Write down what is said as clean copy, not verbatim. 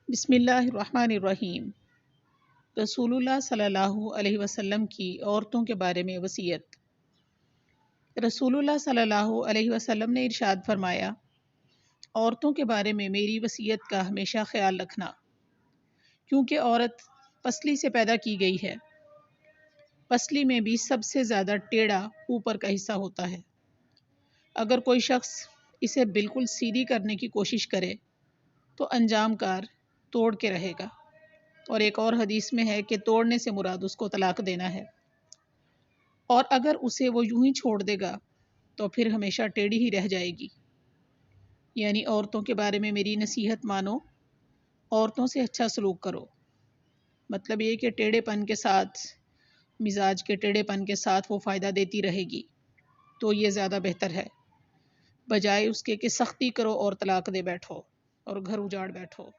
بسم اللہ الرحمن الرحیم۔ رسول اللہ صلی اللہ علیہ وسلم کی عورتوں کے بارے میں وصیت۔ رسول اللہ صلی اللہ علیہ وسلم نے ارشاد فرمایا، عورتوں کے بارے میں میری وصیت کا ہمیشہ خیال رکھنا، کیونکہ عورت پسلی سے پیدا کی گئی ہے۔ پسلی میں بھی سب سے زیادہ ٹیڑھا اوپر کا حصہ ہوتا ہے۔ اگر کوئی شخص اسے بالکل سیدھی کرنے کی کوشش کرے تو انجام کار توڑ کے رہے گا، اور ایک اور حدیث میں ہے کہ توڑنے سے مراد اس کو طلاق دینا ہے، اور اگر اسے وہ یوں ہی چھوڑ دے گا تو پھر ہمیشہ ٹیڑھی ہی رہ جائے گی۔ یعنی عورتوں کے بارے میں میری نصیحت مانو، عورتوں سے اچھا سلوک کرو۔ مطلب یہ کہ ٹیڑھے پن کے ساتھ، مزاج کے ٹیڑھے پن کے ساتھ وہ فائدہ دیتی رہے گی تو یہ زیادہ بہتر ہے، بجائے اس کے کہ سختی کرو اور طلاق دے بیٹھو اور گھر اجاڑ بیٹھو۔